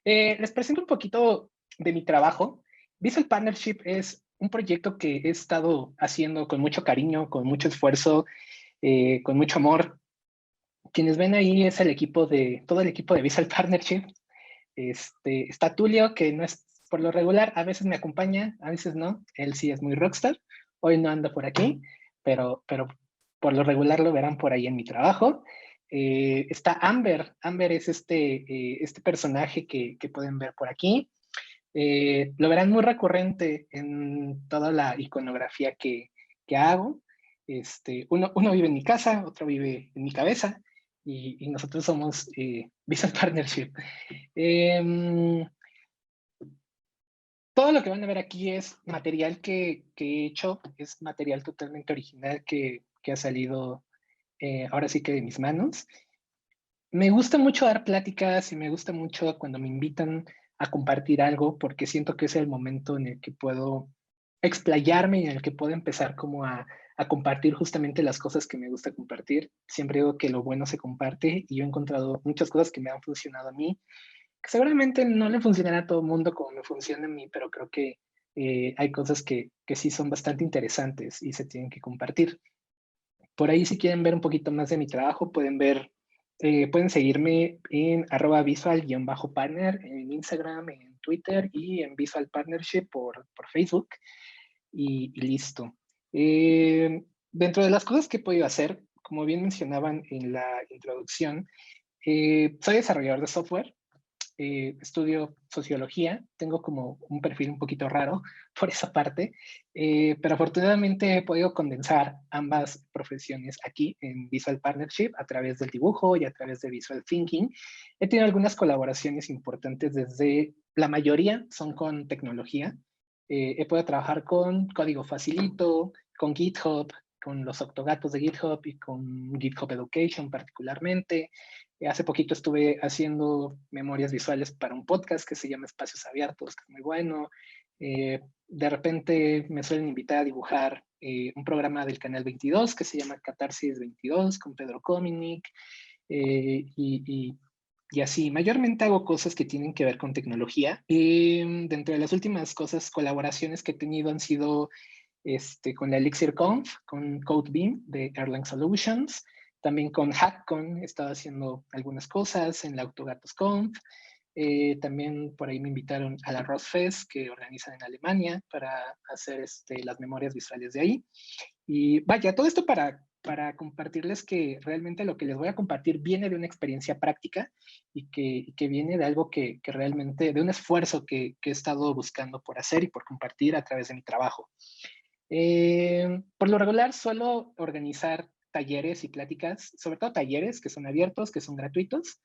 Les presento un poquito de mi trabajo. Visual Partnership es un proyecto que he estado haciendo con mucho cariño, con mucho esfuerzo, con mucho amor. Quienes ven ahí es todo el equipo de Visual Partnership. Está Tulio, que no es por lo regular, a veces me acompaña, a veces no. Él sí es muy rockstar. Hoy no anda por aquí, pero por lo regular lo verán por ahí en mi trabajo. Está Amber. Amber es este personaje que pueden ver por aquí. Lo verán muy recurrente en toda la iconografía que hago. Uno vive en mi casa, otro vive en mi cabeza y nosotros somos Visual Partnership. Em, Todo lo que van a ver aquí es material que he hecho, es material totalmente original que ha salido ahora sí que de mis manos. Me gusta mucho dar pláticas y me gusta mucho cuando me invitan a compartir algo porque siento que es el momento en el que puedo explayarme y en el que puedo empezar como a compartir justamente las cosas que me gusta compartir. Siempre digo que lo bueno se comparte y yo he encontrado muchas cosas que me han funcionado a mí, que seguramente no le funcionará a todo el mundo como me funciona a mí, pero creo que hay cosas que sí son bastante interesantes y se tienen que compartir. Por ahí, si quieren ver un poquito más de mi trabajo, pueden seguirme en @visual_partner en Instagram, en Twitter y en Visual Partnership por Facebook y listo. Dentro de las cosas que he podido hacer, como bien mencionaban en la introducción, soy desarrollador de software. Estudio sociología, tengo como un perfil un poquito raro por esa parte, pero afortunadamente he podido condensar ambas profesiones aquí en Visual Partnership a través del dibujo y a través de Visual Thinking. He tenido algunas colaboraciones importantes desde, la mayoría son con tecnología. He podido trabajar con código facilito, con GitHub, con los octogatos de GitHub y con GitHub Education particularmente. Hace poquito estuve haciendo memorias visuales para un podcast que se llama Espacios Abiertos, que es muy bueno. De repente me suelen invitar a dibujar un programa del Canal 22 que se llama Catarsis 22 con Pedro Cominic. eh, y, y, y así, mayormente hago cosas que tienen que ver con tecnología. Dentro de las últimas cosas, colaboraciones que he tenido han sido con la ElixirConf, con CodeBeam de Erlang Solutions, también con HackCon he estado haciendo algunas cosas en la AutogatosConf. También por ahí me invitaron a la ROSFest que organizan en Alemania para hacer las memorias visuales de ahí. Y vaya, todo esto para compartirles que realmente lo que les voy a compartir viene de una experiencia práctica y que viene de algo que realmente, de un esfuerzo que he estado buscando por hacer y por compartir a través de mi trabajo. Por lo regular suelo organizar talleres y pláticas, sobre todo talleres que son abiertos, que son gratuitos.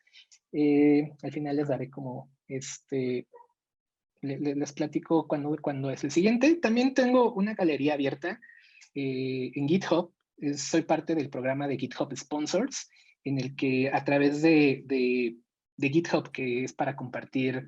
Al final les daré como, les platico cuando es el siguiente. También tengo una galería abierta en GitHub. Soy parte del programa de GitHub Sponsors, en el que a través de GitHub, que es para compartir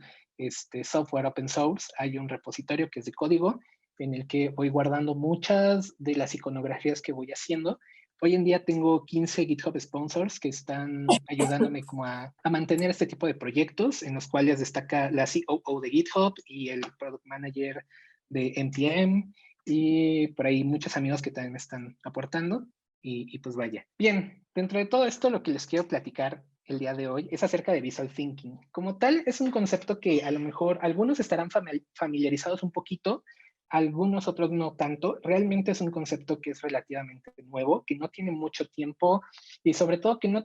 software open source, hay un repositorio que es de código, en el que voy guardando muchas de las iconografías que voy haciendo. Hoy en día tengo 15 GitHub sponsors que están ayudándome como a mantener este tipo de proyectos, en los cuales destaca la COO de GitHub y el Product Manager de NPM, y por ahí muchos amigos que también me están aportando. Y pues vaya. Bien, dentro de todo esto, lo que les quiero platicar el día de hoy es acerca de Visual Thinking. Como tal, es un concepto que a lo mejor algunos estarán familiarizados un poquito, algunos otros no tanto. Realmente es un concepto que es relativamente nuevo, que no tiene mucho tiempo y sobre todo que no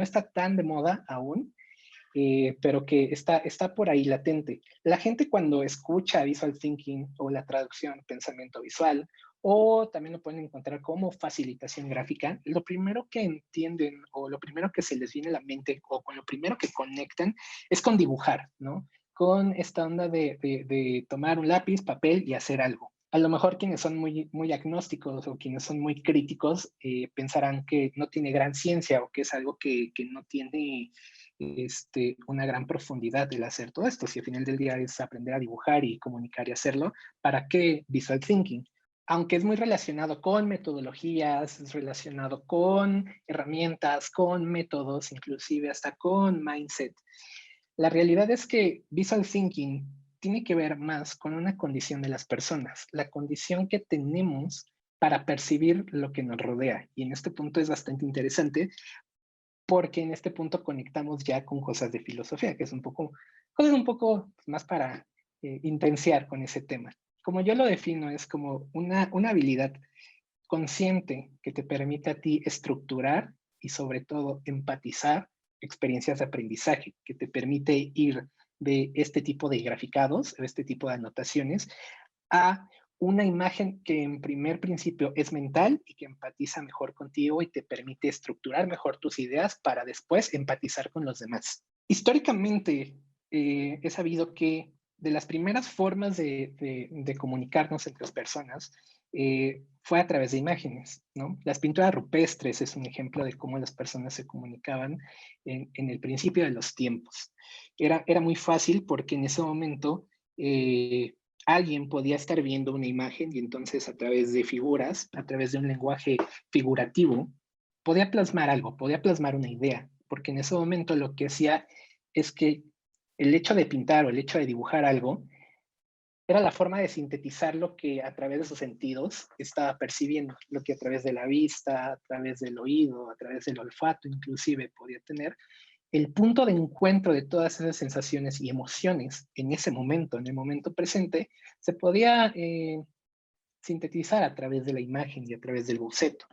está tan de moda aún. Pero que está por ahí latente. La gente cuando escucha Visual Thinking o la traducción pensamiento visual, o también lo pueden encontrar como facilitación gráfica, lo primero que entienden o lo primero que se les viene a la mente o con lo primero que conectan es con dibujar, ¿no? Con esta onda de tomar un lápiz, papel y hacer algo. A lo mejor quienes son muy agnósticos o quienes son muy críticos pensarán que no tiene gran ciencia o que es algo que no tiene una gran profundidad el hacer todo esto. Si al final del día es aprender a dibujar y comunicar y hacerlo, ¿para qué Visual Thinking? Aunque es muy relacionado con metodologías, es relacionado con herramientas, con métodos, inclusive hasta con mindset. La realidad es que visual thinking tiene que ver más con una condición de las personas, la condición que tenemos para percibir lo que nos rodea. Y en este punto es bastante interesante porque en este punto conectamos ya con cosas de filosofía, que es un poco, cosas un poco más para intenciar con ese tema. Como yo lo defino, es como una habilidad consciente que te permite a ti estructurar y sobre todo empatizar experiencias de aprendizaje, que te permite ir de este tipo de graficados, de este tipo de anotaciones, a una imagen que en primer principio es mental y que empatiza mejor contigo y te permite estructurar mejor tus ideas para después empatizar con los demás. Históricamente, he sabido que de las primeras formas de comunicarnos entre las personas fue a través de imágenes, ¿no? Las pinturas rupestres es un ejemplo de cómo las personas se comunicaban en el principio de los tiempos. Era muy fácil porque en ese momento alguien podía estar viendo una imagen y entonces a través de figuras, a través de un lenguaje figurativo, podía plasmar algo, podía plasmar una idea, porque en ese momento lo que hacía es que el hecho de pintar o el hecho de dibujar algo era la forma de sintetizar lo que a través de sus sentidos estaba percibiendo, lo que a través de la vista, a través del oído, a través del olfato inclusive podía tener. El punto de encuentro de todas esas sensaciones y emociones en ese momento, en el momento presente, se podía sintetizar a través de la imagen y a través del boceto.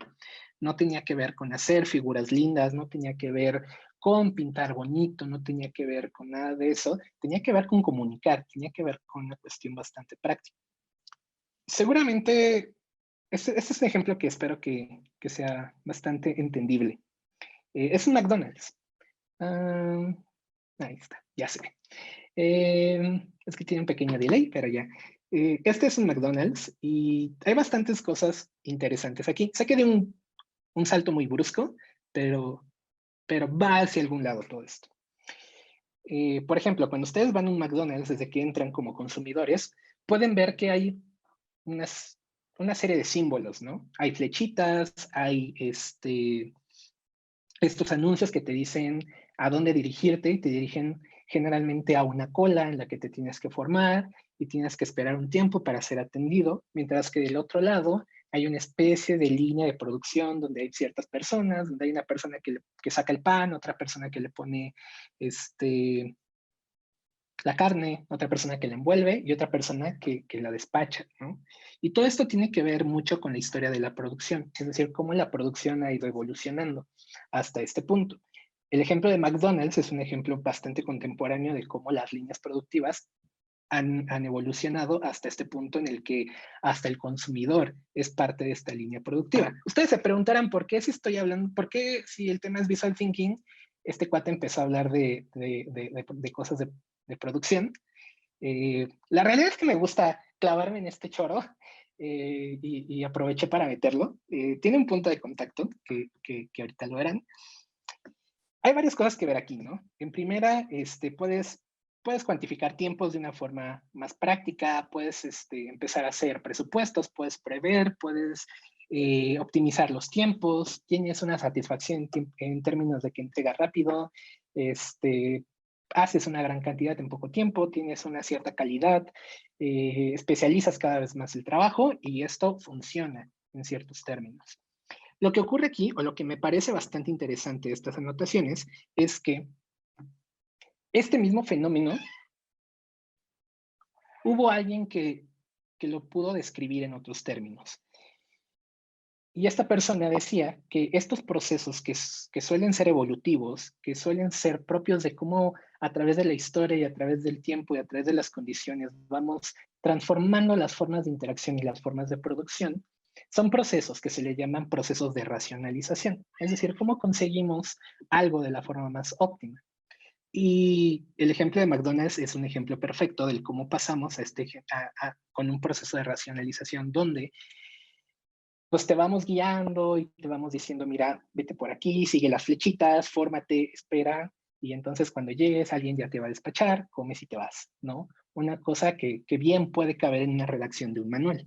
No tenía que ver con hacer figuras lindas, no tenía que ver con pintar bonito, no tenía que ver con nada de eso, tenía que ver con comunicar, tenía que ver con una cuestión bastante práctica. Seguramente, este es un ejemplo que espero que sea bastante entendible. Es un McDonald's. Ahí está, ya se ve. Es que tiene un pequeño delay, pero ya. Este es un McDonald's y hay bastantes cosas interesantes aquí. Sé que de un salto muy brusco, pero va hacia algún lado todo esto. Por ejemplo, cuando ustedes van a un McDonald's, desde que entran como consumidores, pueden ver que hay una serie de símbolos, ¿no? Hay flechitas, hay estos anuncios que te dicen a dónde dirigirte y te dirigen generalmente a una cola en la que te tienes que formar y tienes que esperar un tiempo para ser atendido, mientras que del otro lado hay una especie de línea de producción donde hay ciertas personas, donde hay una persona que saca el pan, otra persona que le pone la carne, otra persona que la envuelve y otra persona que la despacha, ¿no? Y todo esto tiene que ver mucho con la historia de la producción, es decir, cómo la producción ha ido evolucionando hasta este punto. El ejemplo de McDonald's es un ejemplo bastante contemporáneo de cómo las líneas productivas han evolucionado hasta este punto en el que hasta el consumidor es parte de esta línea productiva. Ustedes se preguntarán por qué si estoy hablando, por qué si el tema es visual thinking, este cuate empezó a hablar de cosas de producción. La realidad es que me gusta clavarme en este choro y aproveché para meterlo. Tiene un punto de contacto que ahorita lo verán. Hay varias cosas que ver aquí, ¿no? En primera, puedes cuantificar tiempos de una forma más práctica, puedes empezar a hacer presupuestos, puedes prever, puedes optimizar los tiempos, tienes una satisfacción en términos de que entrega rápido, haces una gran cantidad en poco tiempo, tienes una cierta calidad, especializas cada vez más el trabajo y esto funciona en ciertos términos. Lo que ocurre aquí, o lo que me parece bastante interesante de estas anotaciones, es que este mismo fenómeno, hubo alguien que lo pudo describir en otros términos. Y esta persona decía que estos procesos que suelen ser evolutivos, que suelen ser propios de cómo a través de la historia y a través del tiempo y a través de las condiciones vamos transformando las formas de interacción y las formas de producción, son procesos que se le llaman procesos de racionalización. Es decir, cómo conseguimos algo de la forma más óptima. Y el ejemplo de McDonald's es un ejemplo perfecto del cómo pasamos con un proceso de racionalización donde pues te vamos guiando y te vamos diciendo, mira, vete por aquí, sigue las flechitas, fórmate, espera, y entonces cuando llegues alguien ya te va a despachar, comes y te vas, ¿no? Una cosa que bien puede caber en una redacción de un manual.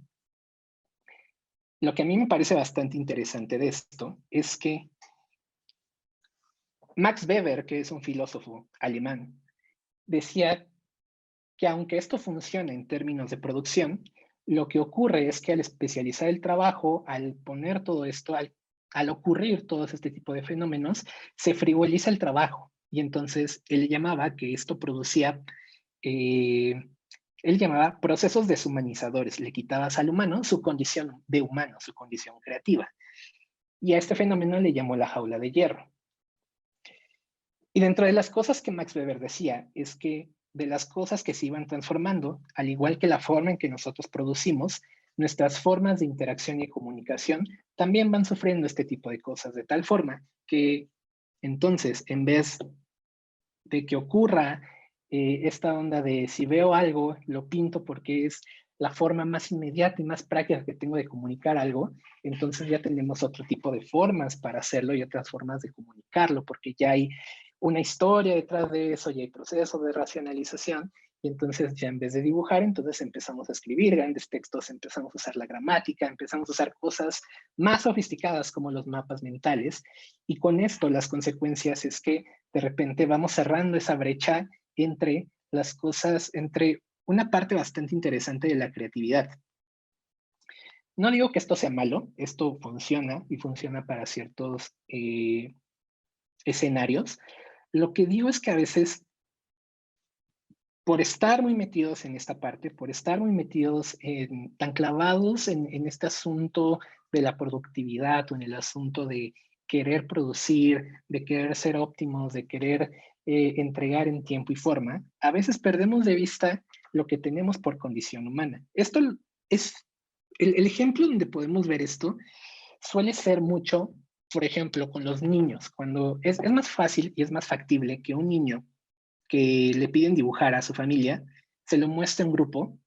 Lo que a mí me parece bastante interesante de esto es que Max Weber, que es un filósofo alemán, decía que aunque esto funciona en términos de producción, lo que ocurre es que al especializar el trabajo, al poner todo esto, al ocurrir todos este tipo de fenómenos, se frivoliza el trabajo. Y entonces él llamaba que esto producía, eh, él llamaba procesos deshumanizadores. Le quitabas al humano su condición de humano, su condición creativa. Y a este fenómeno le llamó la jaula de hierro. Y dentro de las cosas que Max Weber decía es que de las cosas que se iban transformando, al igual que la forma en que nosotros producimos, nuestras formas de interacción y comunicación también van sufriendo este tipo de cosas, de tal forma que entonces, en vez de que ocurra esta onda de si veo algo, lo pinto porque es la forma más inmediata y más práctica que tengo de comunicar algo, entonces ya tenemos otro tipo de formas para hacerlo y otras formas de comunicarlo, porque ya hay una historia detrás de eso, ya hay procesos de racionalización, y entonces ya en vez de dibujar, entonces empezamos a escribir grandes textos, empezamos a usar la gramática, empezamos a usar cosas más sofisticadas como los mapas mentales, y con esto las consecuencias es que de repente vamos cerrando esa brecha entre las cosas, entre una parte bastante interesante de la creatividad. No digo que esto sea malo, esto funciona y funciona para ciertos escenarios. Lo que digo es que a veces, por estar muy metidos en esta parte, por estar muy metidos, tan clavados en este asunto de la productividad o en el asunto de querer producir, de querer ser óptimos, de querer entregar en tiempo y forma, a veces perdemos de vista lo que tenemos por condición humana. Esto es el ejemplo donde podemos ver esto suele ser mucho, por ejemplo, con los niños, cuando es más fácil y es más factible que un niño que le piden dibujar a su familia se lo muestre en grupo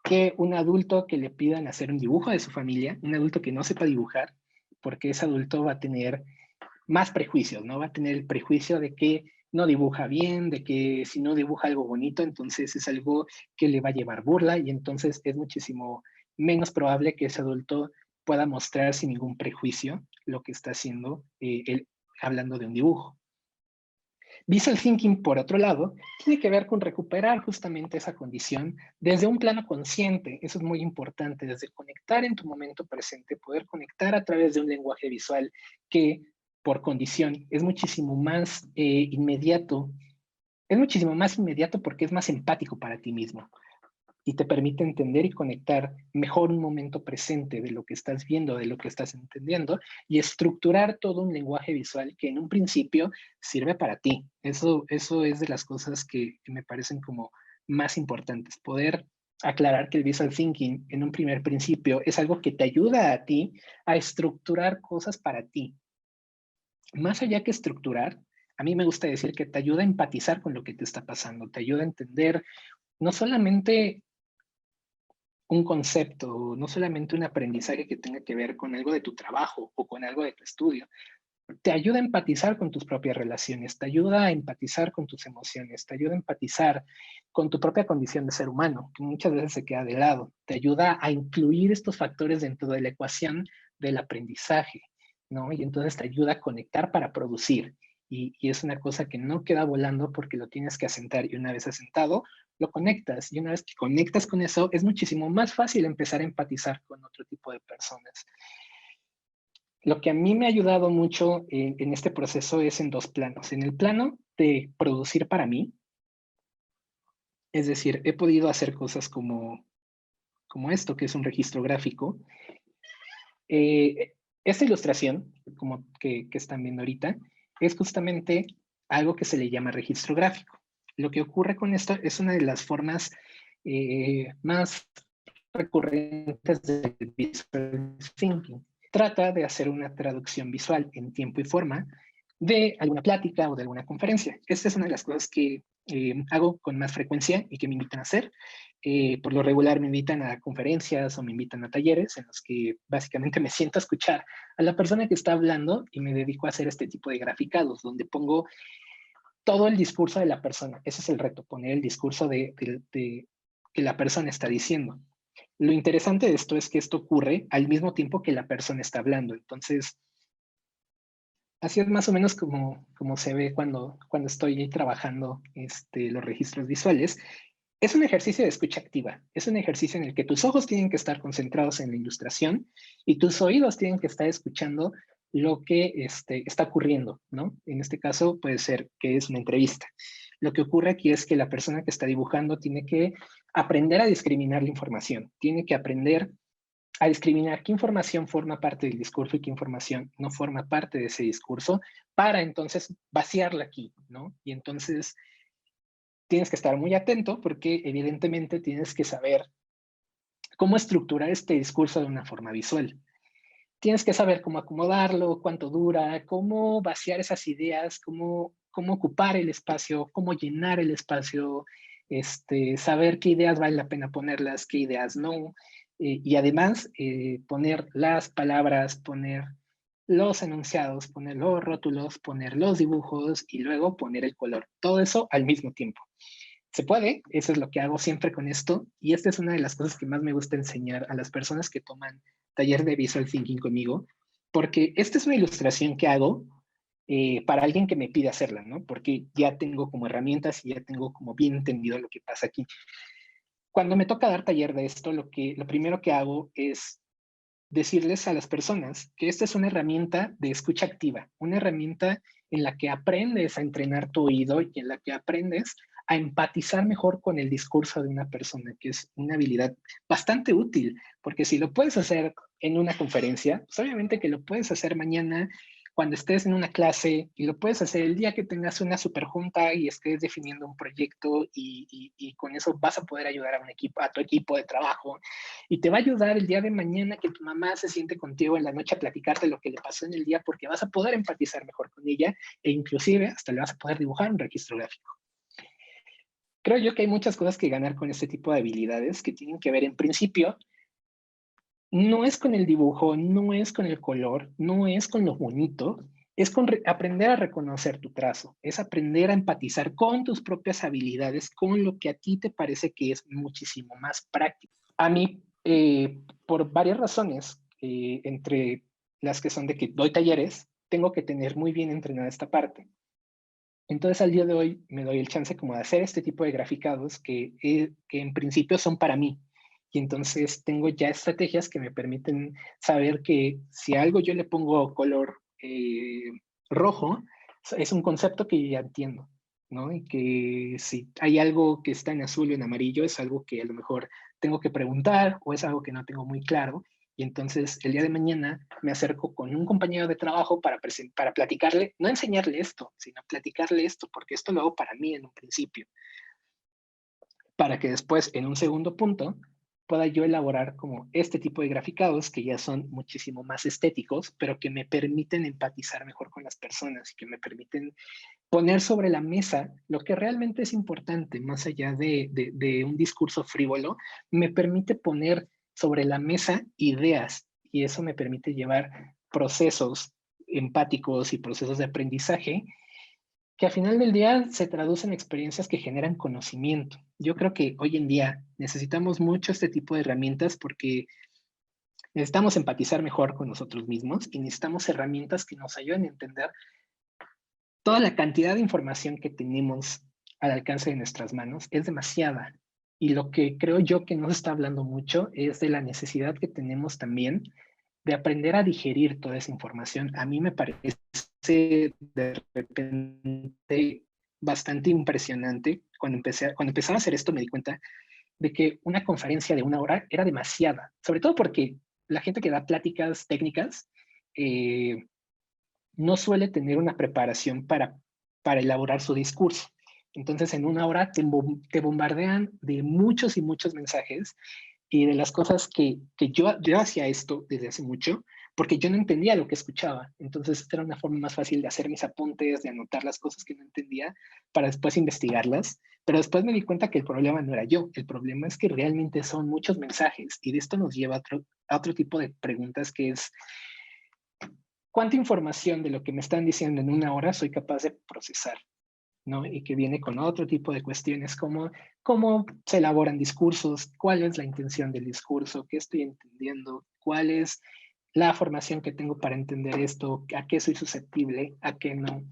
que un adulto que le pidan hacer un dibujo de su familia, un adulto que no sepa dibujar, porque ese adulto va a tener más prejuicios, ¿no? Va a tener el prejuicio de que no dibuja bien, de que si no dibuja algo bonito, entonces es algo que le va a llevar burla y entonces es muchísimo menos probable que ese adulto pueda mostrar sin ningún prejuicio lo que está haciendo él hablando de un dibujo. Visual Thinking, por otro lado, tiene que ver con recuperar justamente esa condición desde un plano consciente. Eso es muy importante, desde conectar en tu momento presente, poder conectar a través de un lenguaje visual que por condición es muchísimo más inmediato. Es muchísimo más inmediato porque es más empático para ti mismo y te permite entender y conectar mejor un momento presente de lo que estás viendo, de lo que estás entendiendo y estructurar todo un lenguaje visual que en un principio sirve para ti. Eso es de las cosas que me parecen como más importantes. Poder aclarar que el visual thinking en un primer principio es algo que te ayuda a ti a estructurar cosas para ti. Más allá que estructurar, a mí me gusta decir que te ayuda a empatizar con lo que te está pasando, te ayuda a entender no solamente un concepto, no solamente un aprendizaje que tenga que ver con algo de tu trabajo o con algo de tu estudio. Te ayuda a empatizar con tus propias relaciones, te ayuda a empatizar con tus emociones, te ayuda a empatizar con tu propia condición de ser humano, que muchas veces se queda de lado. Te ayuda a incluir estos factores dentro de la ecuación del aprendizaje, ¿no? Y entonces te ayuda a conectar para producir. Y es una cosa que no queda volando porque lo tienes que asentar y una vez asentado, lo conectas. Y una vez que conectas con eso, es muchísimo más fácil empezar a empatizar con otro tipo de personas. Lo que a mí me ha ayudado mucho en este proceso es en dos planos. En el plano de producir para mí, es decir, he podido hacer cosas como esto, que es un registro gráfico. Esta ilustración, como que están viendo ahorita, es justamente algo que se le llama registro gráfico. Lo que ocurre con esto es una de las formas más recurrentes del visual thinking. Trata de hacer una traducción visual en tiempo y forma de alguna plática o de alguna conferencia. Esta es una de las cosas que hago con más frecuencia y que me invitan a hacer. Por lo regular me invitan a conferencias o me invitan a talleres en los que básicamente me siento a escuchar a la persona que está hablando y me dedico a hacer este tipo de graficados donde pongo todo el discurso de la persona. Ese es el reto, poner el discurso de que la persona está diciendo. Lo interesante de esto es que esto ocurre al mismo tiempo que la persona está hablando. Entonces, Así es más o menos como se ve cuando estoy trabajando los registros visuales. Es un ejercicio de escucha activa, es un ejercicio en el que tus ojos tienen que estar concentrados en la ilustración y tus oídos tienen que estar escuchando lo que está ocurriendo, ¿no? En este caso puede ser que es una entrevista. Lo que ocurre aquí es que la persona que está dibujando tiene que aprender a discriminar la información, tiene que aprender a discriminar qué información forma parte del discurso y qué información no forma parte de ese discurso para entonces vaciarla aquí, ¿no? Y entonces tienes que estar muy atento porque evidentemente tienes que saber cómo estructurar este discurso de una forma visual. Tienes que saber cómo acomodarlo, cuánto dura, cómo vaciar esas ideas, cómo ocupar el espacio, cómo llenar el espacio, saber qué ideas vale la pena ponerlas, qué ideas no, y además poner las palabras, poner los enunciados, poner los rótulos, poner los dibujos y luego poner el color. Todo eso al mismo tiempo. Se puede, eso es lo que hago siempre con esto, y esta es una de las cosas que más me gusta enseñar a las personas que toman taller de Visual Thinking conmigo, porque esta es una ilustración que hago para alguien que me pide hacerla, ¿no? Porque ya tengo como herramientas y ya tengo como bien entendido lo que pasa aquí. Cuando me toca dar taller de esto, lo primero que hago es decirles a las personas que esta es una herramienta de escucha activa, una herramienta en la que aprendes a entrenar tu oído y en la que aprendes a empatizar mejor con el discurso de una persona, que es una habilidad bastante útil, porque si lo puedes hacer en una conferencia, pues obviamente que lo puedes hacer mañana cuando estés en una clase y lo puedes hacer el día que tengas una super junta y estés definiendo un proyecto y con eso vas a poder ayudar a un equipo, a tu equipo de trabajo y te va a ayudar el día de mañana que tu mamá se siente contigo en la noche a platicarte lo que le pasó en el día porque vas a poder empatizar mejor con ella e inclusive hasta le vas a poder dibujar un registro gráfico. Creo yo que hay muchas cosas que ganar con este tipo de habilidades que tienen que ver en principio no es con el dibujo, no es con el color, no es con lo bonito, es con aprender a reconocer tu trazo, es aprender a empatizar con tus propias habilidades, con lo que a ti te parece que es muchísimo más práctico. A mí, por varias razones, entre las que son de que doy talleres, tengo que tener muy bien entrenada esta parte. Entonces, al día de hoy me doy el chance como de hacer este tipo de graficados que en principio son para mí. Y entonces tengo ya estrategias que me permiten saber que si a algo yo le pongo color rojo, es un concepto que ya entiendo, ¿no? Y que si hay algo que está en azul o en amarillo, es algo que a lo mejor tengo que preguntar o es algo que no tengo muy claro. Y entonces el día de mañana me acerco con un compañero de trabajo para platicarle, no enseñarle esto, sino platicarle esto, porque esto lo hago para mí en un principio, para que después en un segundo punto pueda yo elaborar como este tipo de graficados que ya son muchísimo más estéticos, pero que me permiten empatizar mejor con las personas y que me permiten poner sobre la mesa lo que realmente es importante, más allá de un discurso frívolo, me permite poner sobre la mesa ideas y eso me permite llevar procesos empáticos y procesos de aprendizaje que al final del día se traducen en experiencias que generan conocimiento. Yo creo que hoy en día necesitamos mucho este tipo de herramientas porque necesitamos empatizar mejor con nosotros mismos y necesitamos herramientas que nos ayuden a entender toda la cantidad de información que tenemos al alcance de nuestras manos es demasiada. Y lo que creo yo que nos está hablando mucho es de la necesidad que tenemos también de aprender a digerir toda esa información. A mí me parece de repente bastante impresionante. Cuando empezaba a hacer esto me di cuenta de que una conferencia de 1 hora era demasiada, sobre todo porque la gente que da pláticas técnicas no suele tener una preparación para elaborar su discurso. Entonces, en 1 hora te bombardean de muchos y muchos mensajes y de las cosas que yo hacía esto desde hace mucho, porque yo no entendía lo que escuchaba. Entonces, esta era una forma más fácil de hacer mis apuntes, de anotar las cosas que no entendía para después investigarlas. Pero después me di cuenta que el problema no era yo, el problema es que realmente son muchos mensajes y de esto nos lleva a otro tipo de preguntas que es, ¿cuánta información de lo que me están diciendo en 1 hora soy capaz de procesar? ¿No? Y que viene con otro tipo de cuestiones como cómo se elaboran discursos, cuál es la intención del discurso, qué estoy entendiendo, cuál es la formación que tengo para entender esto, a qué soy susceptible, a qué no.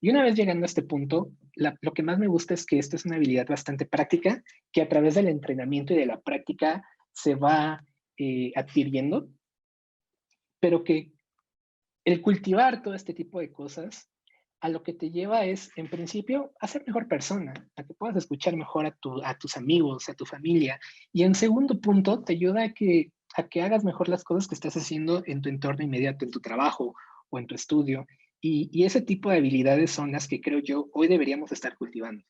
Y una vez llegando a este punto, lo que más me gusta es que esto es una habilidad bastante práctica, que a través del entrenamiento y de la práctica se va adquiriendo, pero que el cultivar todo este tipo de cosas a lo que te lleva es, en principio, a ser mejor persona, a que puedas escuchar mejor a tus amigos, a tu familia. Y en segundo punto, te ayuda a que hagas mejor las cosas que estás haciendo en tu entorno inmediato, en tu trabajo o en tu estudio. Y ese tipo de habilidades son las que creo yo hoy deberíamos estar cultivando.